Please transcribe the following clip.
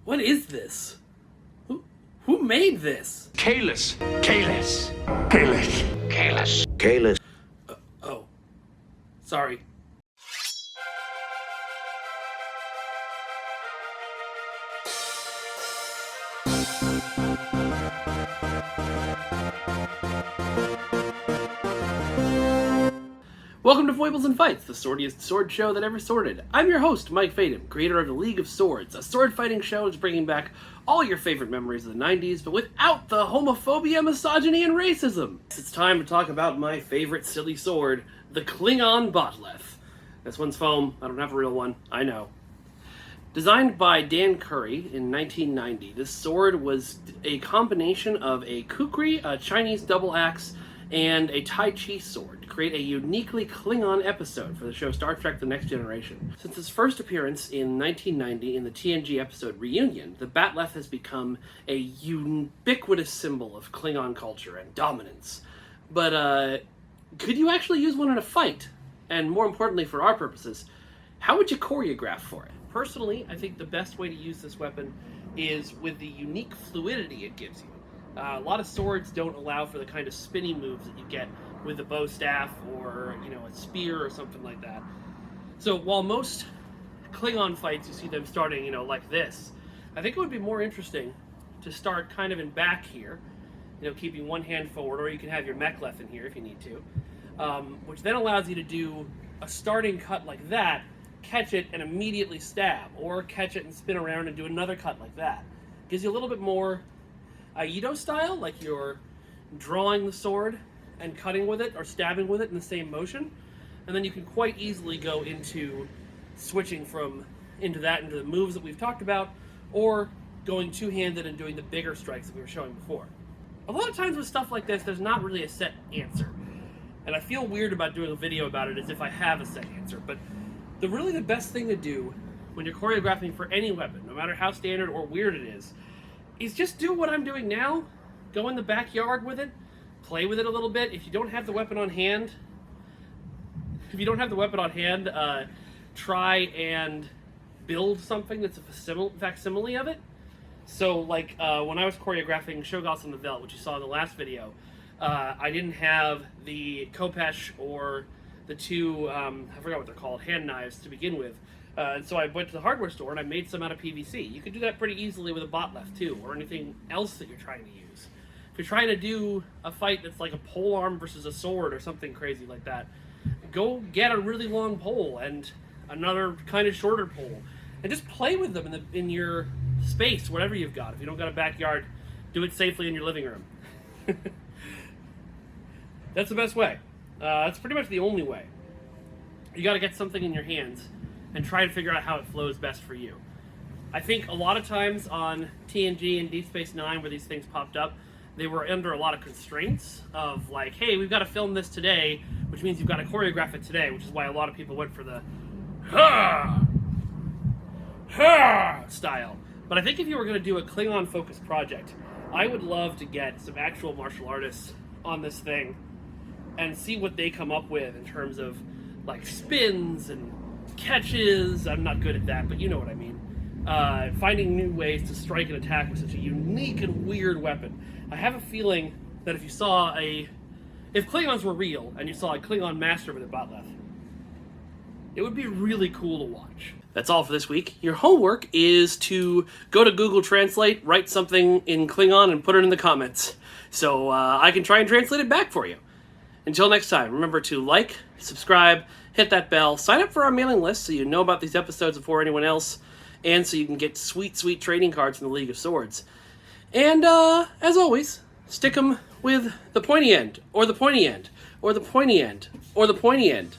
What is this? Who made this? Kalis. Kalis. Kalis. Kalis. Kalis. Oh. Sorry. Welcome to Foibles and Fights, the swordiest sword show that ever sorted. I'm your host, Mike Fadem, creator of the League of Swords, a sword fighting show that's bringing back all your favorite memories of the 90s, but without the homophobia, misogyny, and racism. It's time to talk about my favorite silly sword, the Klingon Botleth. This one's foam. I don't have a real one. I know. Designed by Dan Curry in 1990, this sword was a combination of a kukri, a Chinese double axe, and a Tai Chi sword to create a uniquely Klingon episode for the show Star Trek The Next Generation. Since its first appearance in 1990 in the TNG episode Reunion, the Batleth has become a ubiquitous symbol of Klingon culture and dominance. But, could you actually use one in a fight? And more importantly for our purposes, how would you choreograph for it? Personally, I think the best way to use this weapon is with the unique fluidity it gives you. A lot of swords don't allow for the kind of spinny moves that you get with a bow staff or, a spear or something like that. So while most Klingon fights, you see them starting, like this, I think it would be more interesting to start kind of in back here, keeping one hand forward, or you can have your mech left in here if you need to, which then allows you to do a starting cut like that, catch it and immediately stab, or catch it and spin around and do another cut like that. Gives you a little bit more Aido style, like you're drawing the sword and cutting with it or stabbing with it in the same motion, and then you can quite easily go into switching into the moves that we've talked about, or going two-handed and doing the bigger strikes that we were showing before. A lot of times with stuff like this, there's not really a set answer, and I feel weird about doing a video about it as if I have a set answer, but the best thing to do when you're choreographing for any weapon, no matter how standard or weird it is just do what I'm doing now. Go in the backyard with it, play with it a little bit. If you don't have the weapon on hand, try and build something that's a facsimile of it. So, like when I was choreographing Shoggoths on the Veldt, which you saw in the last video, I didn't have the Khopesh or the two, I forgot what they're called, hand knives to begin with. And so I went to the hardware store and I made some out of PVC. You could do that pretty easily with a Botleth too, or anything else that you're trying to use. If you're trying to do a fight that's like a pole arm versus a sword or something crazy like that, go get a really long pole and another kind of shorter pole, and just play with them in your space, whatever you've got. If you don't got a backyard, do it safely in your living room. That's the best way. That's pretty much the only way. You got to get something in your hands and try to figure out how it flows best for you. I think a lot of times on TNG and Deep Space Nine, where these things popped up, they were under a lot of constraints of like, hey, we've got to film this today, which means you've got to choreograph it today, which is why a lot of people went for the ha ha style. But I think if you were going to do a Klingon-focused project, I would love to get some actual martial artists on this thing and see what they come up with in terms of like spins and catches. I'm not good at that, but you know what I mean. Finding new ways to strike and attack with such a unique and weird weapon. I have a feeling that if Klingons were real and you saw a Klingon master with a Botleth, it would be really cool to watch. That's all for this week. Your homework is to go to Google Translate, write something in Klingon, and put it in the comments, so I can try and translate it back for you. Until next time, remember to like, subscribe, hit that bell, sign up for our mailing list so you know about these episodes before anyone else, and so you can get sweet, sweet trading cards from the League of Swords. And, as always, stick them with the pointy end, or the pointy end, or the pointy end, or the pointy end.